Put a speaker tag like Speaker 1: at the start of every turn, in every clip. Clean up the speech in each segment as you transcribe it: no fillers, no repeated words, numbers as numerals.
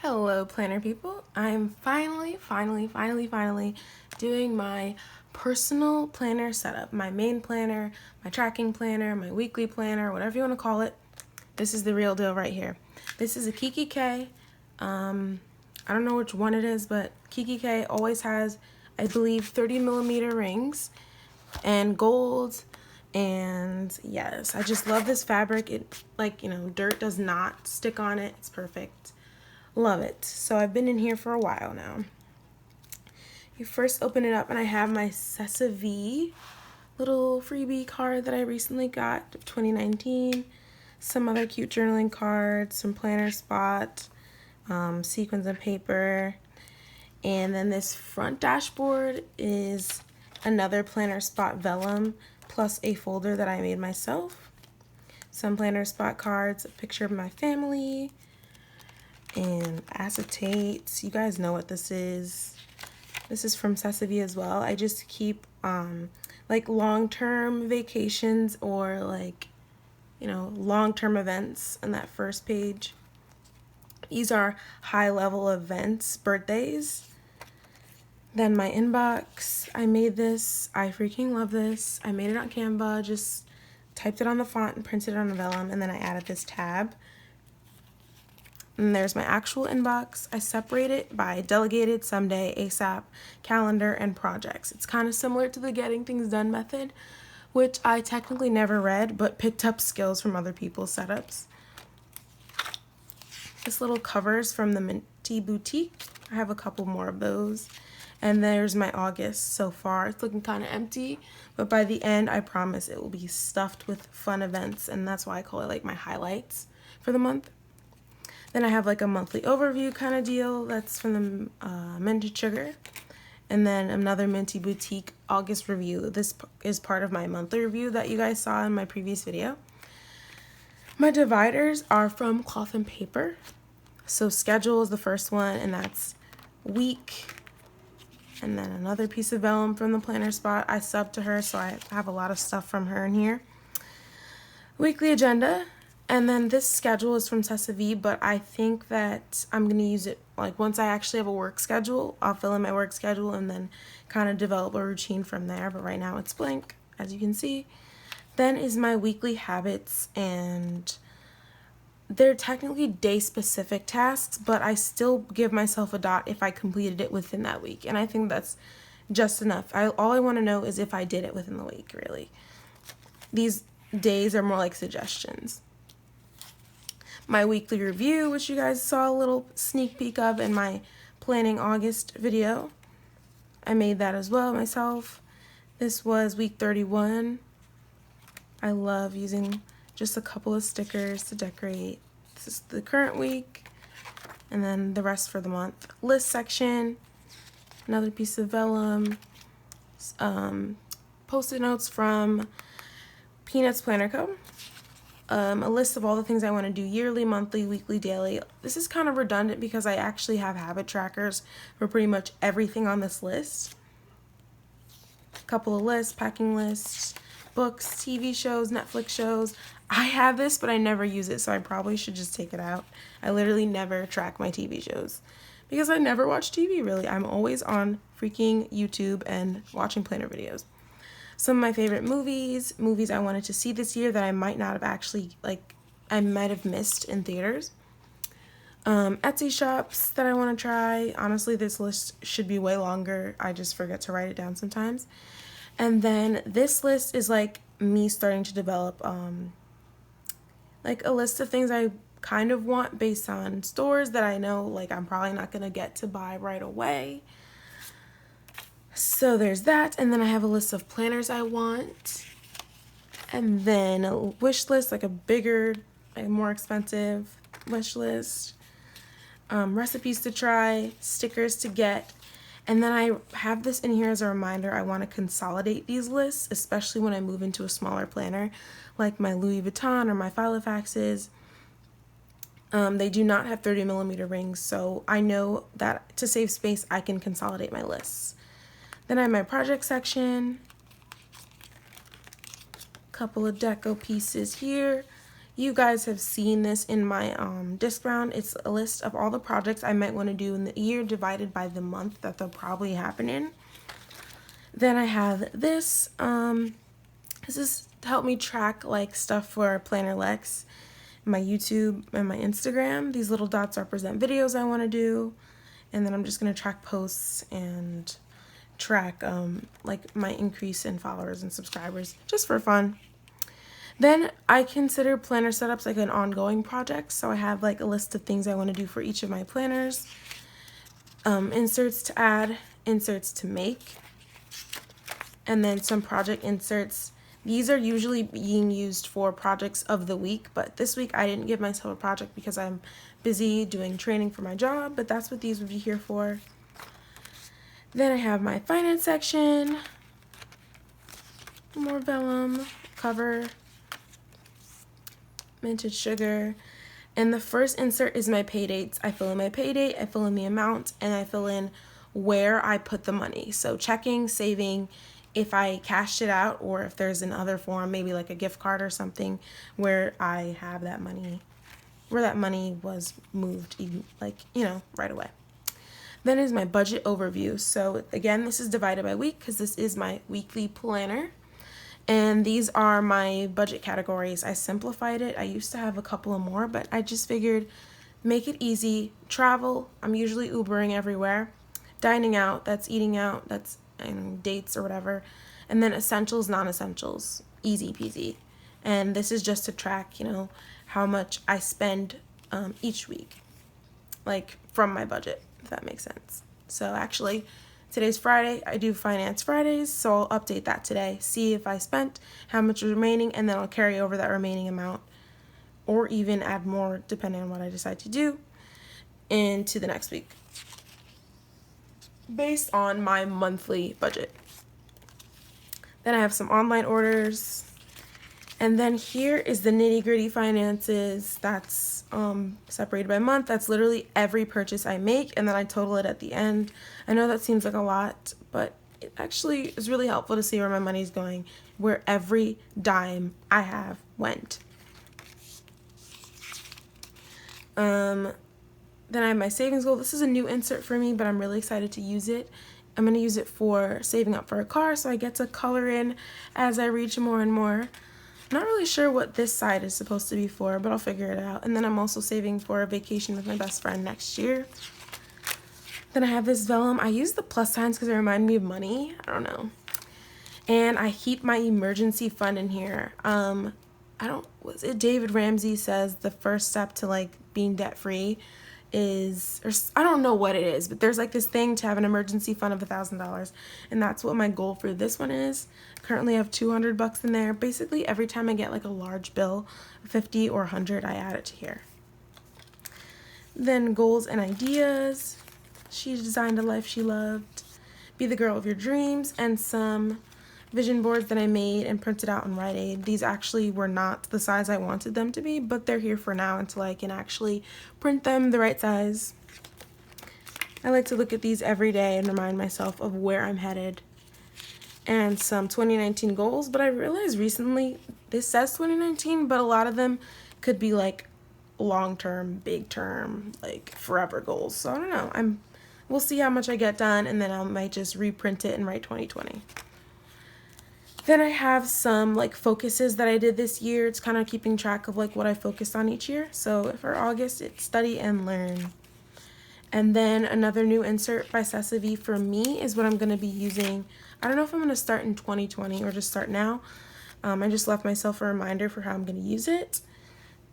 Speaker 1: Hello planner people. I'm finally doing my personal planner setup. My main planner, my tracking planner, my weekly planner, whatever you want to call it. This is the real deal right here. This is a Kikki K. I don't know which one it is, but Kikki K always has, I believe, 30mm rings and gold. And yes, I just love this fabric. It, dirt does not stick on it. It's perfect. Love it. So I've been in here for a while now. You first open it up and I have my Sessa little freebie card that I recently got of 2019. Some other cute journaling cards, some planner spot, sequins and paper. And then this front dashboard is another planner spot vellum plus a folder that I made myself. Some planner spot cards, a picture of my family, and acetates. You guys know what this is. This is from Sessa as well. I just keep like long-term vacations or long-term events in that first page. These are high-level events, birthdays. Then my inbox, I made this. I freaking love this. I made it on Canva, just typed it on the font and printed it on a vellum, and then I added this tab. And there's my actual inbox. I separate it by delegated, someday, ASAP, calendar, and projects. It's kind of similar to the getting things done method, which I technically never read, but picked up skills from other people's setups. This little cover's from the Minty Boutique. I have a couple more of those. And there's my August so far. It's looking kind of empty, but by the end, I promise it will be stuffed with fun events, and that's why I call it like my highlights for the month. Then I have like a monthly overview kind of deal. That's from the Minted Sugar. And then another Minty Boutique August review. This is part of my monthly review that you guys saw in my previous video. My dividers are from Cloth and Paper. So schedule is the first one, and that's week. And then another piece of vellum from the planner spot. I subbed to her, so I have a lot of stuff from her in here. Weekly agenda. And then this schedule is from Sessa, but I think that I'm going to use it, like once I actually have a work schedule, I'll fill in my work schedule and then kind of develop a routine from there. But right now it's blank, as you can see. Then is my weekly habits, and they're technically day-specific tasks, but I still give myself a dot if I completed it within that week. And I think that's just enough. All I want to know is if I did it within the week, really. These days are more like suggestions. My weekly review, which you guys saw a little sneak peek of in my planning August video. I made that as well myself. This was week 31. I love using just a couple of stickers to decorate. This is the current week, and then the rest for the month. List section, another piece of vellum, post-it notes from Peanuts Planner Co. A list of all the things I want to do yearly, monthly, weekly, daily. This is kind of redundant because I actually have habit trackers for pretty much everything on this list. A couple of lists, packing lists, books, TV shows, Netflix shows. I have this, but I never use it, so I probably should just take it out. I literally never track my TV shows because I never watch TV, really. I'm always on freaking YouTube and watching planner videos. Some of my favorite movies I wanted to see this year that I might not have actually, I might have missed in theaters. Etsy shops that I want to try. Honestly, this list should be way longer. I just forget to write it down sometimes. And then this list is like me starting to develop like a list of things I kind of want based on stores that I know like I'm probably not going to get to buy right away. So there's that, and then I have a list of planners I want, and then a wish list, like a bigger, like more expensive wish list, recipes to try, stickers to get, and then I have this in here as a reminder. I want to consolidate these lists, especially when I move into a smaller planner, like my Louis Vuitton or my Filofaxes. They do not have 30mm rings, so I know that to save space, I can consolidate my lists. Then I have my project section, couple of deco pieces here. You guys have seen this in my disc round. It's a list of all the projects I might want to do in the year divided by the month that they'll probably happen in. Then I have this. This is to help me track like stuff for Planner Lex, my YouTube and my Instagram. These little dots represent videos I want to do. And then I'm just going to track posts and track like my increase in followers and subscribers just for fun. Then I consider planner setups like an ongoing project. So I have like a list of things I want to do for each of my planners. Inserts to add, inserts to make, and then some project inserts. These are usually being used for projects of the week, but this week I didn't give myself a project because I'm busy doing training for my job, but that's what these would be here for. Then I have my finance section, more vellum, cover, minted sugar, and the first insert is my pay dates. I fill in my pay date, I fill in the amount, and I fill in where I put the money. So checking, saving, if I cashed it out, or if there's another form, maybe like a gift card or something, where I have that money, where that money was moved, like, you know, right away. Then is my budget overview. So again, this is divided by week because this is my weekly planner. And these are my budget categories. I simplified it. I used to have a couple of more, but I just figured make it easy. Travel, I'm usually Ubering everywhere. Dining out, that's eating out, that's dates or whatever. And then essentials, non-essentials, easy peasy. And this is just to track, you know, how much I spend each week, like from my budget, if that makes sense. So actually, today's Friday, I do Finance Fridays, so I'll update that today, see if I spent, how much is remaining, and then I'll carry over that remaining amount, or even add more depending on what I decide to do, into the next week, based on my monthly budget. Then I have some online orders. And then here is the nitty-gritty finances. That's separated by month. That's literally every purchase I make, and then I total it at the end. I know that seems like a lot, but it actually is really helpful to see where my money's going, where every dime I have went. Then I have my savings goal. This is a new insert for me, but I'm really excited to use it. I'm going to use it for saving up for a car, so I get to color in as I reach more and more. Not really sure what this side is supposed to be for, but I'll figure it out. And then I'm also saving for a vacation with my best friend next year. Then I have this vellum. I use the plus signs because they remind me of money. I don't know. And I keep my emergency fund in here. David Ramsey says the first step to like being debt free is, or I don't know what it is, but there's like this thing to have an emergency fund of $1,000, and that's what my goal for this one is. Currently I have $200 in there. Basically every time I get like a large bill, 50 or 100, I add it to here. Then goals and ideas. She designed a life she loved. Be the girl of your dreams, and some vision boards that I made and printed out on Rite Aid. These actually were not the size I wanted them to be, but they're here for now until I can actually print them the right size. I like to look at these every day and remind myself of where I'm headed. And some 2019 goals, but I realized recently this says 2019, but a lot of them could be like long-term, big-term, like forever goals. So I don't know. We'll see how much I get done, and then I might just reprint it and write 2020. Then I have some like focuses that I did this year. It's kind of keeping track of like what I focused on each year. So for August, it's study and learn. And then another new insert by Cessavi for me is what I'm going to be using. I don't know if I'm going to start in 2020 or just start now. I just left myself a reminder for how I'm going to use it.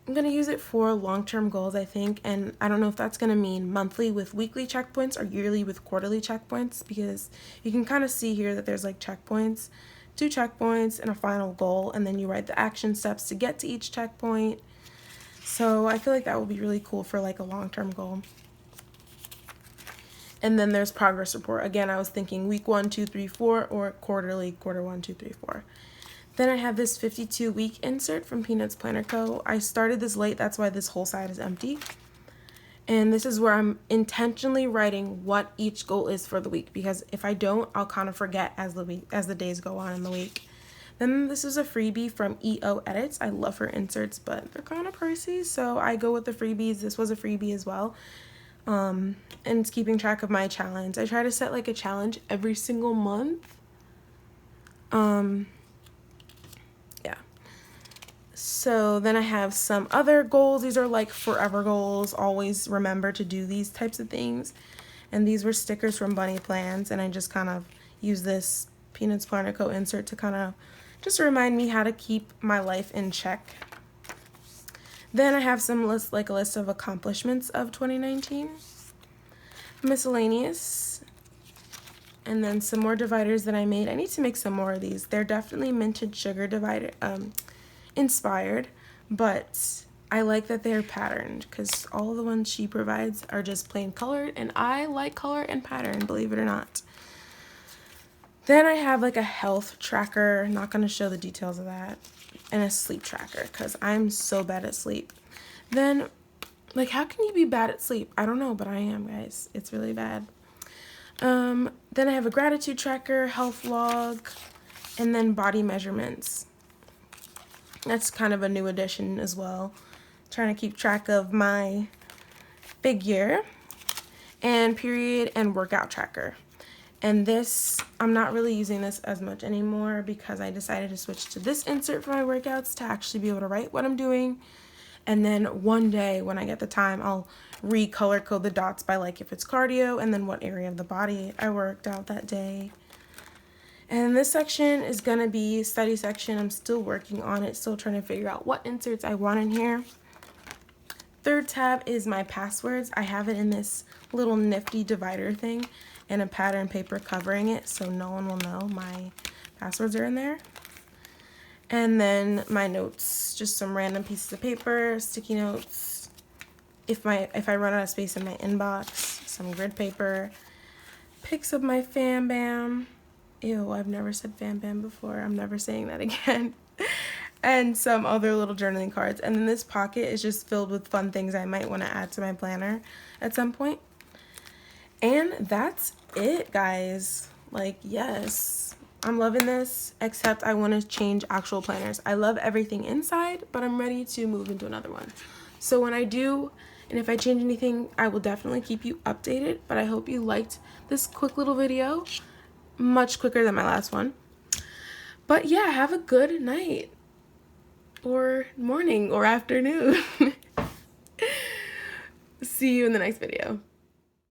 Speaker 1: I'm going to use it for long-term goals, I think, and I don't know if that's going to mean monthly with weekly checkpoints or yearly with quarterly checkpoints, because you can kind of see here that there's like checkpoints. 2 checkpoints and a final goal, and then you write the action steps to get to each checkpoint. So I feel like that would be really cool for like a long-term goal. And then there's progress report. Again, I was thinking week 1, 2, 3, 4, or quarterly, quarter 1, 2, 3, 4. Then I have this 52-week insert from Peanuts Planner Co. I started this late, that's why this whole side is empty. And this is where I'm intentionally writing what each goal is for the week, because if I don't, I'll kind of forget as the days go on in the week. Then this is a freebie from EO Edits. I love her inserts, but they're kind of pricey, so I go with the freebies. This was a freebie as well. And it's keeping track of my challenge. I try to set like a challenge every single month. Yeah. So then I have some other goals. These are like forever goals. Always remember to do these types of things. And these were stickers from Bunny Plans, and I just kind of use this Peanuts Planner Co. insert to kind of just remind me how to keep my life in check. Then I have some list, like a list of accomplishments of 2019. Miscellaneous. And then some more dividers that I made. I need to make some more of these. They're definitely minted sugar divider inspired, but I like that they're patterned because all the ones she provides are just plain colored, and I like color and pattern, believe it or not. Then I have like a health tracker, not going to show the details of that, and a sleep tracker because I'm so bad at sleep. Then, like, how can you be bad at sleep? I don't know, but I am, guys. It's really bad. Then I have a gratitude tracker, health log, and then body measurements. That's kind of a new addition as well. Trying to keep track of my figure, and period and workout tracker. And this, I'm not really using this as much anymore because I decided to switch to this insert for my workouts to actually be able to write what I'm doing. And then one day when I get the time, I'll recolor code the dots by like if it's cardio and then what area of the body I worked out that day. And this section is going to be study section. I'm still working on it, still trying to figure out what inserts I want in here. Third tab is my passwords. I have it in this little nifty divider thing and a pattern paper covering it so no one will know my passwords are in there. And then my notes, just some random pieces of paper, sticky notes. If I run out of space in my inbox, some grid paper, pics of my Fam Bam. Ew, I've never said Fam Bam before. I'm never saying that again. And some other little journaling cards. And then this pocket is just filled with fun things I might want to add to my planner at some point. And that's it, guys. Like, yes, I'm loving this, except I want to change actual planners. I love everything inside, but I'm ready to move into another one. So when I do, and if I change anything, I will definitely keep you updated. But I hope you liked this quick little video. Much quicker than my last one. But yeah, have a good night or morning or afternoon. See you in the next video.